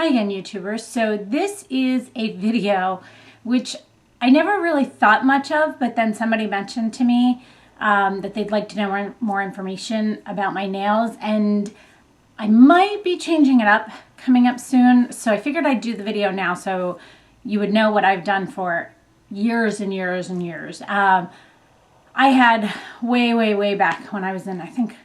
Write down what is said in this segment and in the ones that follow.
Hi again, YouTubers. So this is a video which I never really thought much of, but then somebody mentioned to me that they'd like to know more information about my nails, and I might be changing it up coming up soon. So I figured I'd do the video now so you would know what I've done for years and years and years. I had way back when I was in, I think,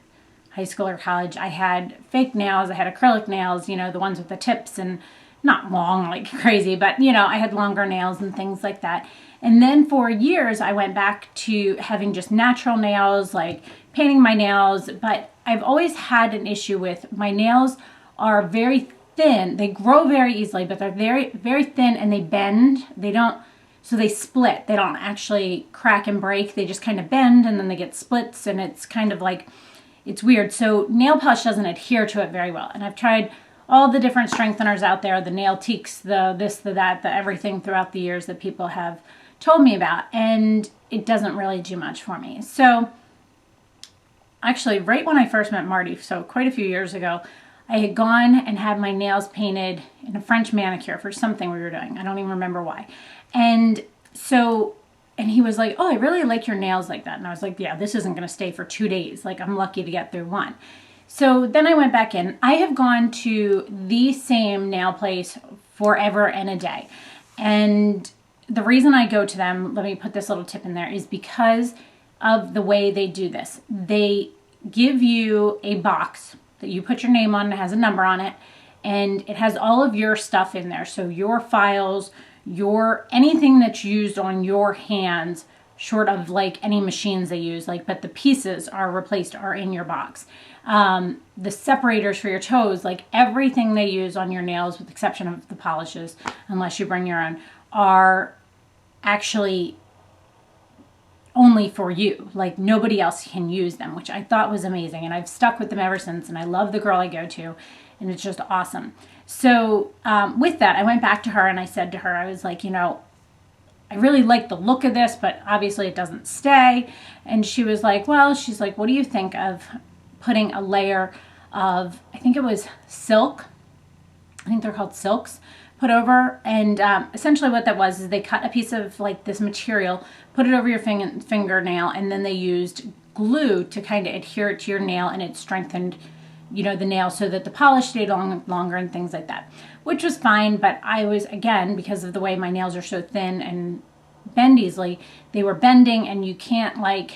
high school or college, I had fake nails. I had acrylic nails, you know, the ones with the tips, and not long like crazy, but you know, I had longer nails and things like that. And then for years I went back to having just natural nails, like painting my nails, but I've always had an issue with my nails are very thin. They grow very easily, but they're very thin, and they bend. So they split. They don't actually crack and break. They just kind of bend, and then they get splits, and it's kind of like, it's weird. So nail polish doesn't adhere to it very well. And I've tried all the different strengtheners out there, the nail teaks, the this, the that, the everything throughout the years that people have told me about. And it doesn't really do much for me. So actually, right when I first met Marty, so quite a few years ago, I had gone and had my nails painted in a French manicure for something we were doing. I don't even remember why. And he was like, oh, I really like your nails like that. And I was like, yeah, this isn't going to stay for 2 days. Like, I'm lucky to get through one. So then I went back in. I have gone to the same nail place forever and a day. And the reason I go to them, let me put this little tip in there, is because of the way they do this. They give you a box that you put your name on. It has a number on it. And it has all of your stuff in there. So your files, anything that's used on your hands, short of like any machines they use, like, but the pieces are replaced, are in your box. The separators for your toes, like everything they use on your nails, with the exception of the polishes, unless you bring your own, are actually only for you. Like, nobody else can use them, which I thought was amazing. And I've stuck with them ever since. And I love the girl I go to, and it's just awesome. So with that, I went back to her and I said to her, I was like, you know, I really like the look of this, but obviously it doesn't stay. And she was like, well, she's like, what do you think of putting a layer of, I think it was silk, I think they're called silks, put over. And essentially what that was is they cut a piece of like this material, put it over your fingernail, and then they used glue to kind of adhere it to your nail, and it strengthened, you know, the nail so that the polish stayed longer and things like that, which was fine. But I was, again, because of the way my nails are so thin and bend easily, they were bending, and you can't like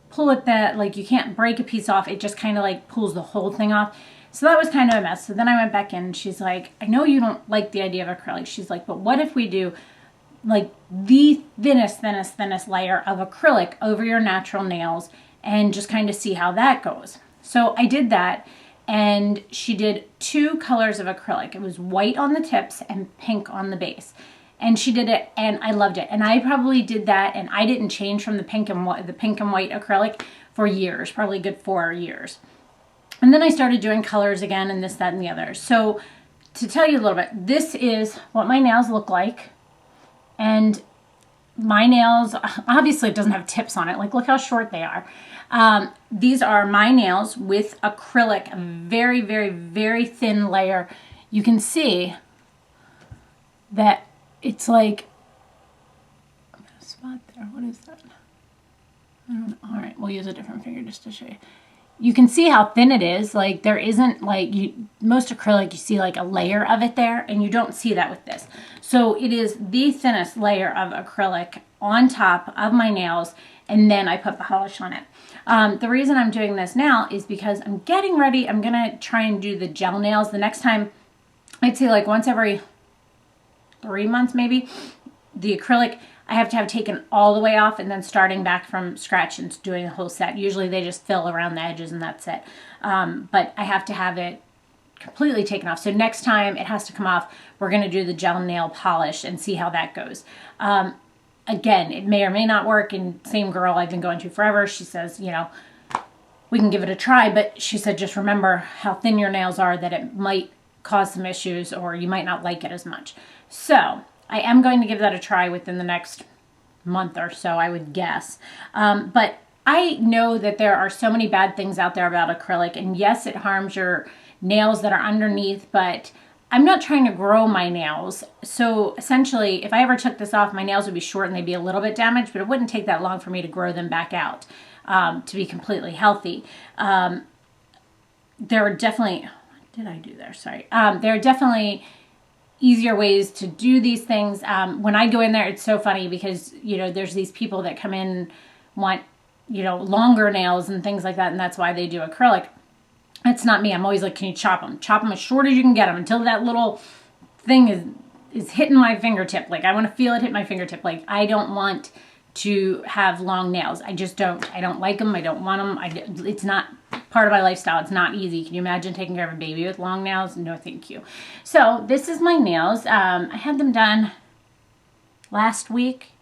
pull it like you can't break a piece off. It just kind of like pulls the whole thing off. So that was kind of a mess. So then I went back in, and she's like, I know you don't like the idea of acrylic. She's like, but what if we do like the thinnest layer of acrylic over your natural nails and just kind of see how that goes? So I did that, and she did 2 colors of acrylic. It was white on the tips and pink on the base. And she did it, and I loved it. And I probably did that, and I didn't change from the pink and white acrylic for years, probably a good 4 years. And then I started doing colors again, and this, that, and the other. So to tell you a little bit, this is what my nails look like. And my nails, obviously it doesn't have tips on it. Like, look how short they are. These are my nails with acrylic, a very thin layer. You can see that it's like, I'm gonna spot there. What is that? I don't know. All right, we'll use a different finger just to show you. You can see how thin it is. Like, there isn't like, most acrylic, you see like a layer of it there, and you don't see that with this. So it is the thinnest layer of acrylic on top of my nails, and then I put the polish on it. The reason I'm doing this now is because I'm getting ready. I'm gonna try and do the gel nails the next time. I'd say like once every 3 months maybe. The acrylic, I have to have taken all the way off, and then starting back from scratch and doing a whole set. Usually they just fill around the edges and that's it. But I have to have it completely taken off. So next time it has to come off, we're going to do the gel nail polish and see how that goes. Again, it may or may not work. And same girl I've been going to forever, she says, you know, we can give it a try, but she said just remember how thin your nails are, that it might cause some issues, or you might not like it as much. So I am going to give that a try within the next month or so, I would guess. But I know that there are so many bad things out there about acrylic, and yes, it harms your nails that are underneath, but I'm not trying to grow my nails. So essentially, if I ever took this off, my nails would be short and they'd be a little bit damaged, but it wouldn't take that long for me to grow them back out to be completely healthy. There are definitely, what did I do there? Sorry. There are definitely easier ways to do these things. When I go in there, it's so funny because, you know, there's these people that come in, want, you know, longer nails and things like that, and that's why they do acrylic. It's not me. I'm always like, can you chop them? Chop them as short as you can get them until that little thing is hitting my fingertip. Like, I want to feel it hit my fingertip. Like, I don't want to have long nails. I just don't. I don't like them. I don't want them. It's not part of my lifestyle. It's not easy. Can you imagine taking care of a baby with long nails? No, thank you. So this is my nails. I had them done last week.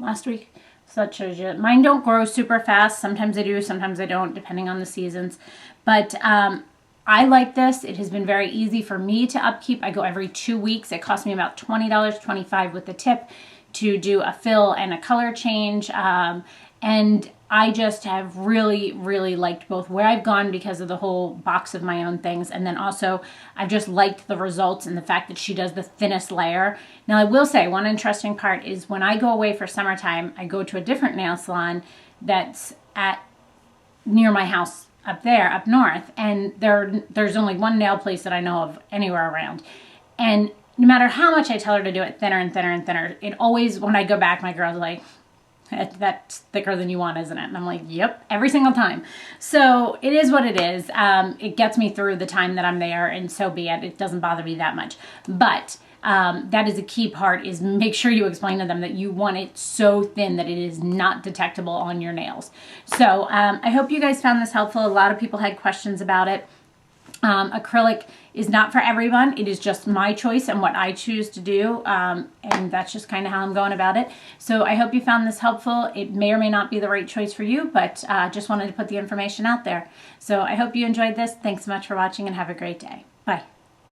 So that shows you. Mine don't grow super fast. Sometimes I do, sometimes I don't, depending on the seasons. But I like this. It has been very easy for me to upkeep. I go every 2 weeks. It costs me about $20, $25 with the tip to do a fill and a color change. And I just have really, really liked both where I've gone because of the whole box of my own things. And then also I've just liked the results and the fact that she does the thinnest layer. Now I will say one interesting part is when I go away for summertime, I go to a different nail salon that's near my house up there, up north. And there's only one nail place that I know of anywhere around. And no matter how much I tell her to do it thinner and thinner and thinner, it always, when I go back, my girl's like, that's thicker than you want, isn't it? And I'm like, yep, every single time. So it is what it is. It gets me through the time that I'm there, and so be it. It doesn't bother me that much. But that is a key part, is make sure you explain to them that you want it so thin that it is not detectable on your nails. So I hope you guys found this helpful. A lot of people had questions about it. Acrylic is not for everyone. It is just my choice and what I choose to do, and that's just kind of how I'm going about it. So I hope you found this helpful. It may or may not be the right choice for you, but just wanted to put the information out there. So I hope you enjoyed this. Thanks so much for watching and have a great day. Bye.